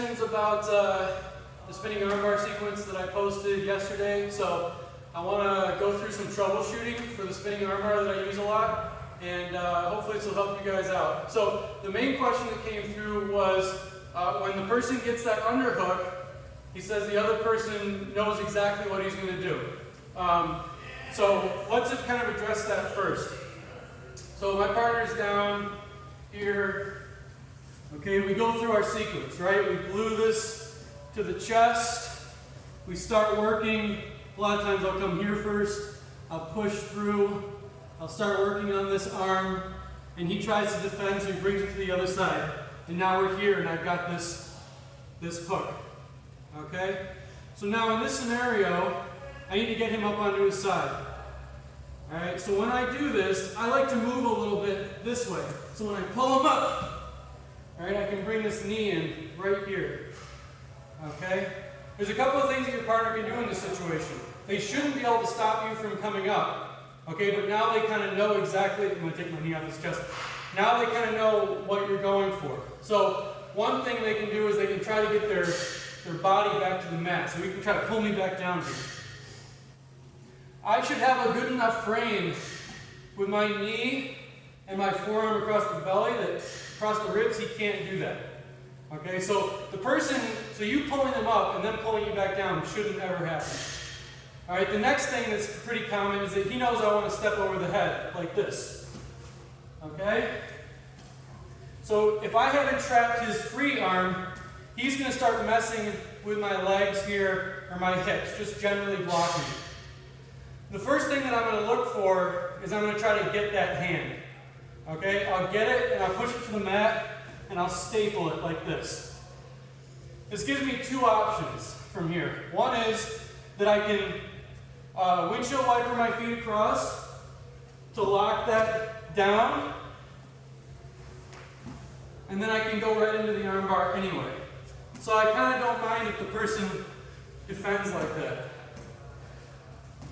questions about the spinning armbar sequence that I posted yesterday. So I want to go through some troubleshooting for the spinning armbar that I use a lot, and hopefully this will help you guys out. So the main question that came through was when the person gets that underhook, he says the other person knows exactly what he's going to do. So let's just kind of address that first. So my partner's down here. Okay, we go through our sequence, right? We glue this to the chest. We start working. A lot of times I'll come here first. I'll push through. I'll start working on this arm. And he tries to defend, so he brings it to the other side. And now we're here, and I've got this hook. Okay? So now in this scenario, I need to get him up onto his side. Alright, so when I do this, I like to move a little bit this way. So when I pull him up, alright, I can bring this knee in right here. Okay? There's a couple of things that your partner can do in this situation. They shouldn't be able to stop you from coming up. Okay, but now they kind of know exactly, I'm going to take my knee off his chest. Now they kind of know what you're going for. So one thing they can do is they can try to get their body back to the mat. So you can try to pull me back down here. I should have a good enough frame with my knee and my forearm across the belly that across the ribs, he can't do that. Okay, so so you pulling them up and then pulling you back down shouldn't ever happen. All right, the next thing that's pretty common is that he knows I want to step over the head like this. Okay? So if I haven't trapped his free arm, he's going to start messing with my legs here or my hips, just generally blocking. The first thing that I'm going to look for is I'm going to try to get that hand. Okay, I'll get it and I'll push it to the mat and I'll staple it like this. This gives me two options from here. One is that I can windshield wiper my feet across to lock that down, and then I can go right into the armbar anyway. So I kind of don't mind if the person defends like that.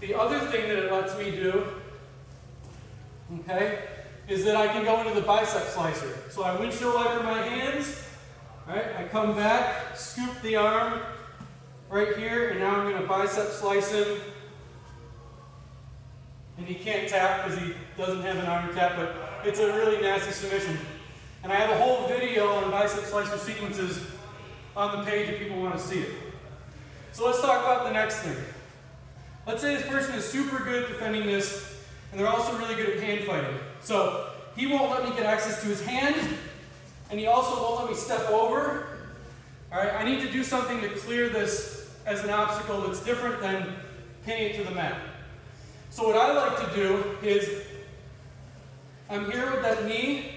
The other thing that it lets me do, okay, is that I can go into the bicep slicer. So I windshield wiper my hands, right? I come back, scoop the arm right here, and now I'm going to bicep slice him. And he can't tap because he doesn't have an arm tap, but it's a really nasty submission. And I have a whole video on bicep slicer sequences on the page if people want to see it. So let's talk about the next thing. Let's say this person is super good at defending this, and they're also really good at hand fighting. So he won't let me get access to his hand, and he also won't let me step over. All right, I need to do something to clear this as an obstacle that's different than pinning it to the mat. So what I like to do is, I'm here with that knee.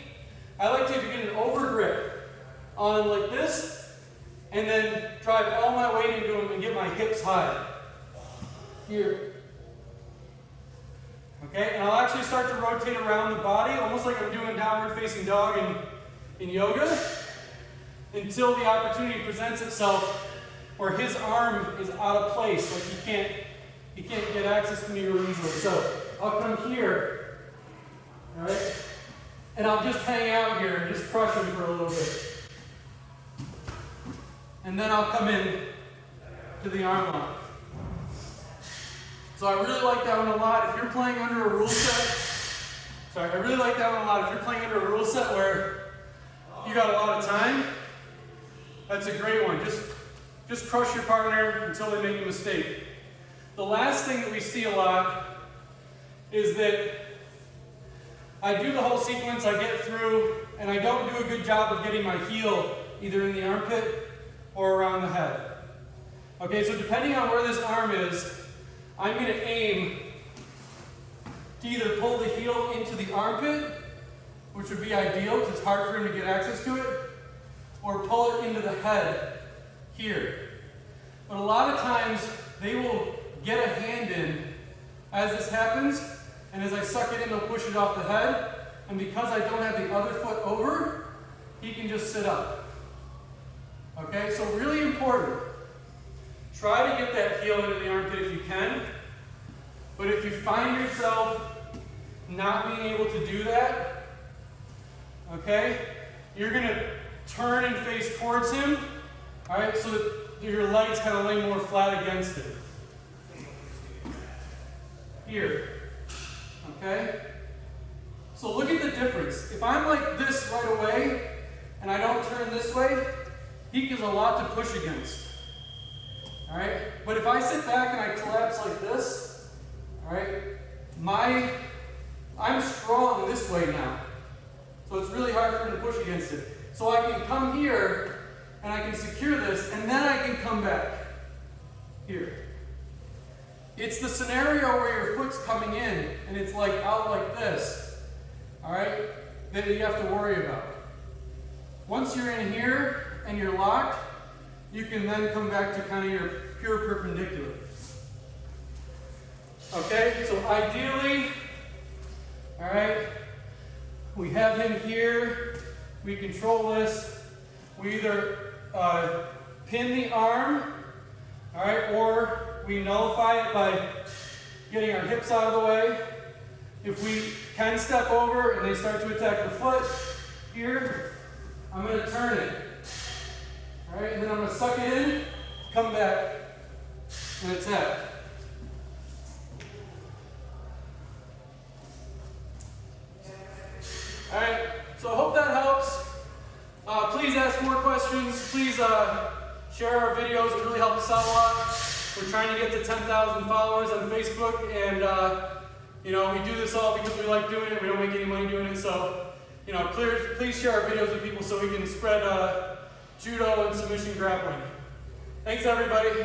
I like to get an over grip on like this, and then drive all my weight into him and get my hips high. Here. Okay, and I'll actually start to rotate around the body, almost like I'm doing downward facing dog in yoga, until the opportunity presents itself where his arm is out of place, like he can't get access to me real easily. So I'll come here, all right, and I'll just hang out here and just crush him for a little bit. And then I'll come in to the arm lock. So I really like that one a lot. If you're playing under a rule set, I really like that one a lot. If you're playing under a rule set where you got a lot of time, that's a great one. Just crush your partner until they make a mistake. The last thing that we see a lot is that I do the whole sequence, I get through, and I don't do a good job of getting my heel either in the armpit or around the head. Okay, so depending on where this arm is, I'm going to aim to either pull the heel into the armpit, which would be ideal because it's hard for him to get access to it, or pull it into the head here. But a lot of times they will get a hand in as this happens, and as I suck it in, they'll push it off the head, and because I don't have the other foot over, he can just sit up. Okay, so really important. Try to get that heel into the armpit if you can, but if you find yourself not being able to do that, okay, you're going to turn and face towards him, All right, so that your legs kind of lay more flat against it. Here, okay? So look at the difference. If I'm like this right away, and I don't turn this way, he gives a lot to push against. All right, but if I sit back and I collapse like this, all right, I'm strong this way now. So it's really hard for him to push against it. So I can come here, and I can secure this, and then I can come back here. It's the scenario where your foot's coming in, and it's like out like this, all right, that you have to worry about. Once you're in here and you're locked, you can then come back to kind of your pure perpendicular. Okay, so ideally, all right, we have him here, we control this, we either pin the arm, all right, or we nullify it by getting our hips out of the way. If we can step over and they start to attack the foot, here, I'm going to turn it. All right, and then I'm going to suck it in, come back, and attack. All right, so I hope that helps. Please ask more questions. Please share our videos. It really helps us out a lot. We're trying to get to 10,000 followers on Facebook, and you know, we do this all because we like doing it. We don't make any money doing it, so you know, please share our videos with people so we can spread judo and submission grappling. Thanks, everybody.